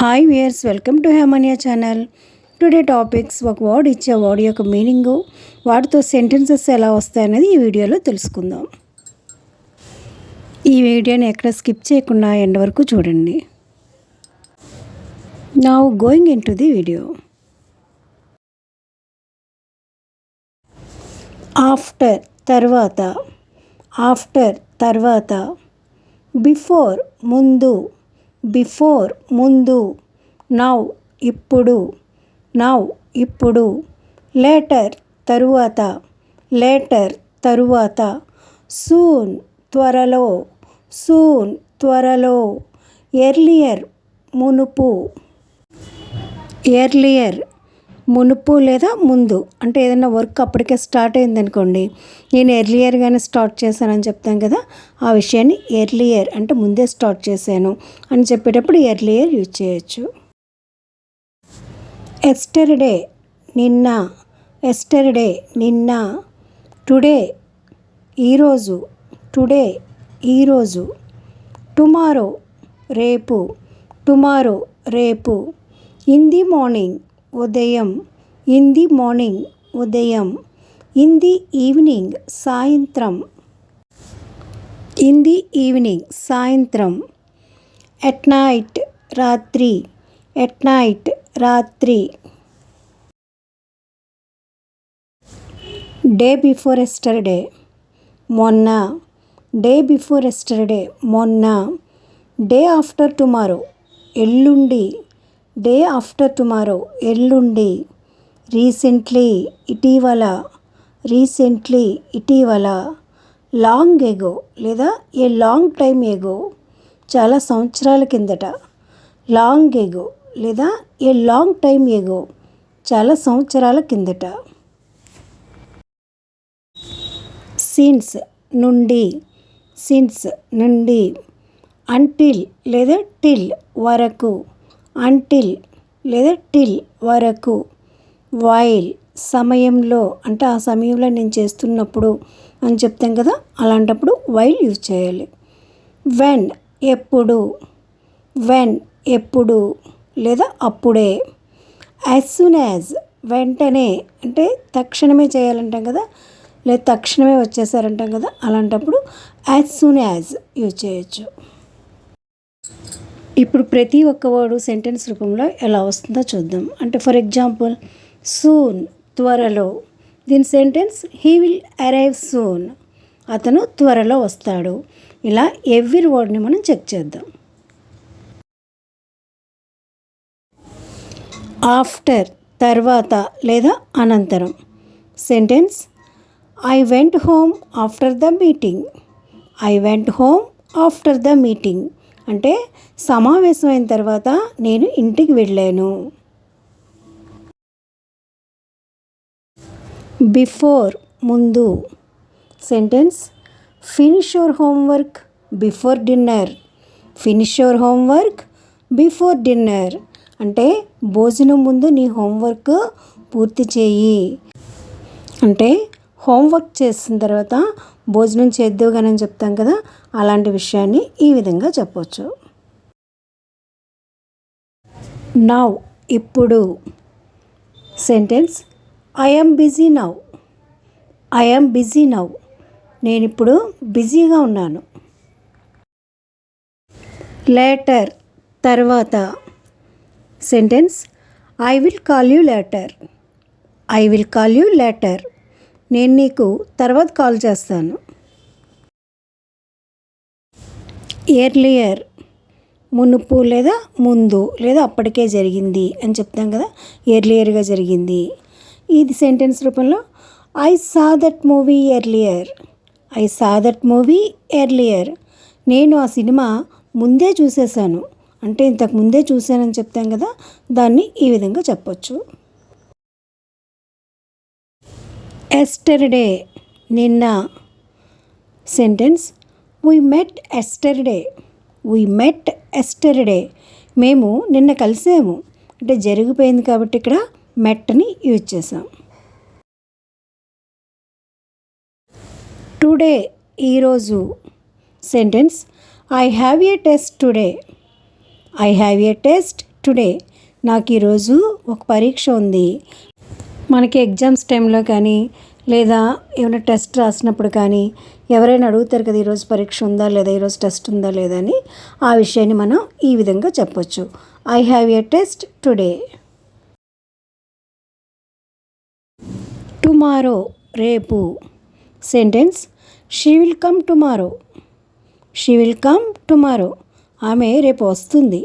Hi viewers, welcome to Hemania channel. Today topics ఒక word ఇచ్చే word యొక్క మీనింగు, వాటితో సెంటెన్సెస్ ఎలా వస్తాయనేది ఈ వీడియోలో తెలుసుకుందాం. ఈ వీడియోని ఎక్కడ స్కిప్ చేయకుండా ఎండ్ వరకు చూడండి. Now going in to the video. After తర్వాత, ఆఫ్టర్ తర్వాత. బిఫోర్ ముందు, బిఫోర్ ముందు. నౌ ఇప్పుడు, నౌ ఇప్పుడు. లేటర్ తరువాత, లేటర్ తరువాత. సూన్ త్వరలో, సూన్ త్వరలో. ఎర్లియర్ మునుపు, ఎర్లియర్ మునుపు లేదా ముందు. అంటే ఏదైనా వర్క్ అప్పటికే స్టార్ట్ అయిందనుకోండి, నేను ఎర్లియర్గానే స్టార్ట్ చేశానని చెప్తాం కదా, ఆ విషయాన్ని ఎర్లియర్ అంటే ముందే స్టార్ట్ చేశాను అని చెప్పేటప్పుడు ఎర్లియర్ యూజ్ చేయొచ్చు. ఎస్టర్డే నిన్న, ఎస్టర్డే నిన్న. టుడే ఈరోజు, టుడే ఈరోజు. టుమారో రేపు, టుమారో రేపు. ఇన్ ది మార్నింగ్ ఉదయం, ఇన్ ది మార్నింగ్ ఉదయం. ఇన్ ది ఈవినింగ్ సాయంత్రం, ఇన్ ది ఈవినింగ్ సాయంత్రం. ఎట్ నైట్ రాత్రి, ఎట్ నైట్ రాత్రి. డే బిఫోర్ ఎస్టర్డే మొన్న, డే బిఫోర్ ఎస్టర్డే మొన్న. డే ఆఫ్టర్ టుమారో ఎల్లుండి, డే ఆఫ్టర్ టుమారో ఎల్లుండి. రీసెంట్లీ ఇటీవల, రీసెంట్లీ ఇటీవల. లాంగ్ ఎగో లేదా ఏ లాంగ్ టైమ్ ఎగో చాలా సంవత్సరాల కిందట. లాంగ్ ఎగో లేదా ఏ లాంగ్ టైమ్ ఎగో చాలా సంవత్సరాల కిందట. సిన్స్ నుండి, సిన్స్ నుండి. అంటిల్ లేదా టిల్ వరకు, అంటిల్ లేదా టిల్ వరకు. వైల్ సమయంలో, అంటే ఆ సమయంలో నేను చేస్తున్నప్పుడు అని చెప్తాం కదా, అలాంటప్పుడు వైల్ యూజ్ చేయాలి. వెన్ ఎప్పుడు, వెన్ ఎప్పుడు లేదా అప్పుడే. యాజ్ సూన్ యాజ్ వెంటనే, అంటే తక్షణమే చేయాలంటాం కదా, లేదా తక్షణమే వచ్చేసారంటాం కదా, అలాంటప్పుడు యాజ్ సూన్ యాజ్ యూజ్ చేయొచ్చు. ఇప్పుడు ప్రతి ఒక్క వర్డు సెంటెన్స్ రూపంలో ఎలా వస్తుందో చూద్దాం. అంటే ఫర్ ఎగ్జాంపుల్, సూన్ త్వరలో. దీని sentence he will arrive soon, అతను త్వరలో వస్తాడు. ఇలా ఎవ్రీ వర్డ్ని మనం చెక్ చేద్దాం. ఆఫ్టర్ తర్వాత లేదా అనంతరం. Sentence I went home after the meeting, I went home after the meeting. అంటే సమావేశం అయిన తర్వాత నేను ఇంటికి వెళ్ళాను. బిఫోర్ ముందు. Sentence finish your homework before dinner, finish your homework before dinner. అంటే భోజనం ముందు నీ హోంవర్క్ పూర్తి చేయి. అంటే హోంవర్క్ చేసిన తర్వాత భోజనం చేద్దావు కానీ అని చెప్తాం కదా, అలాంటి విషయాన్ని ఈ విధంగా చెప్పవచ్చు. నౌ ఇప్పుడు. Sentence I am busy now, I am busy now. నేను ఇప్పుడు బిజీగా ఉన్నాను. లేటర్ తర్వాత. Sentence I will call you later, I will call you later. నేను నీకు తర్వాత కాల్ చేస్తాను. ఎర్లియర్ మునుపు లేదా ముందు లేదా అప్పటికే జరిగింది అని చెప్తాం కదా, ఎర్లియర్గా జరిగింది. ఇది సెంటెన్స్ రూపంలో I saw that movie earlier, I saw that movie earlier. నేను ఆ సినిమా ముందే చూసేసాను, అంటే ఇంతకు ముందే చూశానని చెప్తాం కదా, దాన్ని ఈ విధంగా చెప్పొచ్చు. ఎస్టర్డే నిన్న. Sentence we met yesterday, we met yesterday. మేము నిన్న కలిసాము, అంటే జరిగిపోయింది కాబట్టి ఇక్కడ మెట్ని యూజ్ చేసాం. టుడే ఈరోజు. Sentence I have a test today, I have a test today. నాకు ఈరోజు ఒక పరీక్ష ఉంది. మనకి ఎగ్జామ్స్ టైంలో కానీ లేదా ఏమైనా టెస్ట్ రాసినప్పుడు కానీ ఎవరైనా అడుగుతారు కదా, ఈరోజు పరీక్ష ఉందా లేదా, ఈరోజు టెస్ట్ ఉందా లేదా అని. ఆ విషయాన్ని మనం ఈ విధంగా చెప్పొచ్చు. I have a test today. Tomorrow, రేపు. Sentence, she will come tomorrow. She will come tomorrow. ఆమె రేపు వస్తుంది.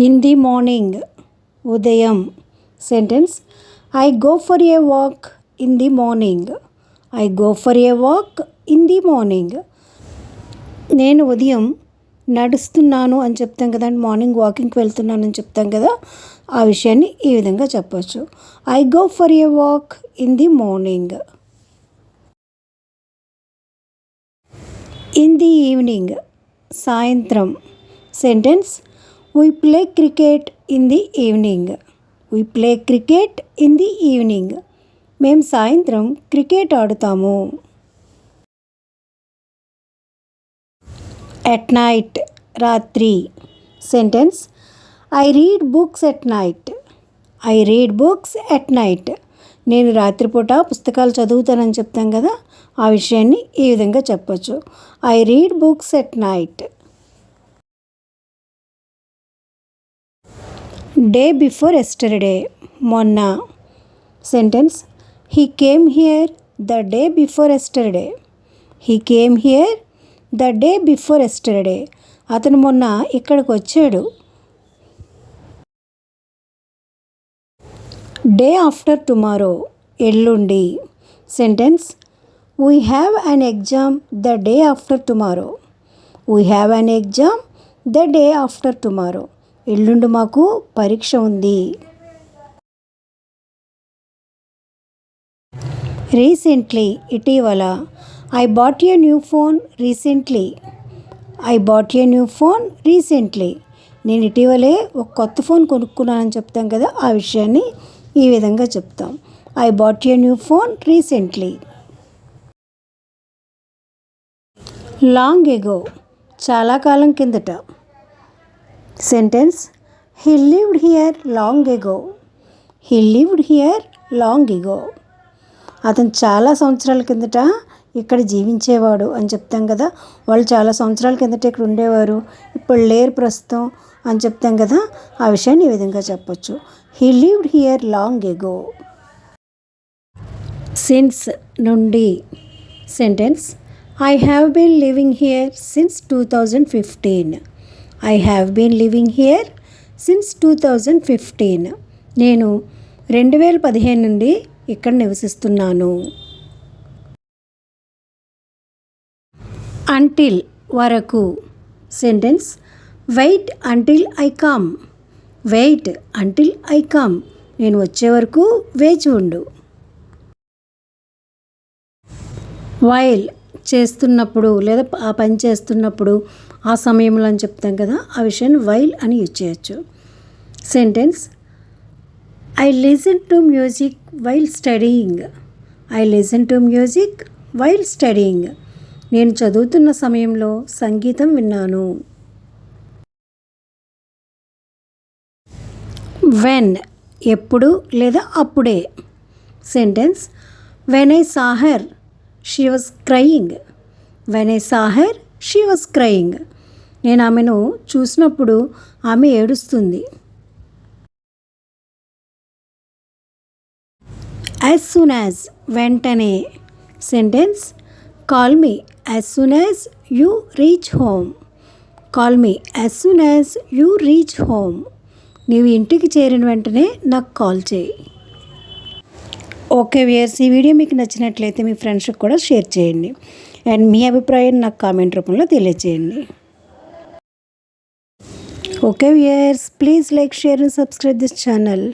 ఇన్ ది మార్నింగ్, ఉదయం. Sentence, I go for a walk in the morning. I go for a walk in the morning. నేను ఉదయం నడుస్తున్నాను అని చెప్తాం కదా, మార్నింగ్ వాకింగ్కి వెళ్తున్నాను అని చెప్తాం కదా, ఆ విషయాన్ని ఈ విధంగా చెప్పచ్చు. I go for a walk in the morning. In the evening, సాయంత్రం. Sentence, we play cricket in the evening. We play cricket in the evening. మేము సాయంత్రం క్రికెట్ ఆడుతాము. ఎట్ నైట్, రాత్రి. Sentence, I read books at night. I read books at night. నేను రాత్రిపూట పుస్తకాలు చదువుతానని చెప్తాం కదా, ఆ విషయాన్ని ఈ విధంగా చెప్పచ్చు. I read books at night. Day before yesterday, మొన్న. Sentence, he came here the day before yesterday. He came here the day before yesterday. అతను మొన్న ఇక్కడికి వచ్చాడు. డే ఆఫ్టర్ టుమారో, ఎల్లుండి. Sentence, we have an exam the day after tomorrow. We have an exam the day after tomorrow. ఎల్లుండి మాకు పరీక్ష ఉంది. Recently, ఇటీవల. I bought a new phone recently. I bought a new phone recently. నేను ఇటీవలే ఒక కొత్త ఫోన్ కొనుక్కున్నానని చెప్తాం కదా, ఆ విషయాన్ని ఈ విధంగా చెప్తాం. I bought a new phone recently. Long ago, చాలా కాలం కిందట. Sentence, he lived here long ago. He lived here long ఎగో. అతను చాలా సంవత్సరాల కిందట ఇక్కడ జీవించేవాడు అని చెప్తాం కదా, వాళ్ళు చాలా సంవత్సరాల కిందట ఇక్కడ ఉండేవారు, ఇప్పుడు లేరు ప్రస్తుతం అని చెప్తాం కదా, ఆ విషయాన్ని ఈ విధంగా చెప్పచ్చు. He lived here long ago. Since, నుండి. Sentence, I have been living here since 2015. I have been living here since 2015. నేను 2015 నుండి ఇక్కడ నివసిస్తున్నాను. అంటిల్, వరకు. Sentence, wait until I come. Wait until I come. నేను వచ్చే వరకు వేచి ఉండు. వైల్, చేస్తున్నప్పుడు లేదా ఆ పని చేస్తున్నప్పుడు, ఆ సమయంలో అని చెప్తాం కదా, ఆ విషయాన్ని వైల్ అని యూజ్ చేయొచ్చు. Sentence, I listen to music while studying. I listen to music while studying. నేను చదువుతున్న సమయంలో సంగీతం విన్నాను. వెన్, ఎప్పుడు లేదా అప్పుడే. Sentence, when I saw her she was crying. When I saw her she was crying. నేను ఆమెను చూసినప్పుడు ఆమె ఏడుస్తుంది. యాజ్ సూన్ యాజ్, వెంటనే. Sentence, call me as soon as you reach home. Call me as soon as you reach home. నీవు ఇంటికి చేరిన వెంటనే నాకు కాల్ చేయి. ఓకే వ్యూయర్స్, ఈ వీడియో మీకు నచ్చినట్లయితే మీ ఫ్రెండ్స్కి కూడా షేర్ చేయండి అండ్ మీ అభిప్రాయం నాకు కామెంట్ రూపంలో తెలియజేయండి. Okay viewers, please like, share and subscribe this channel.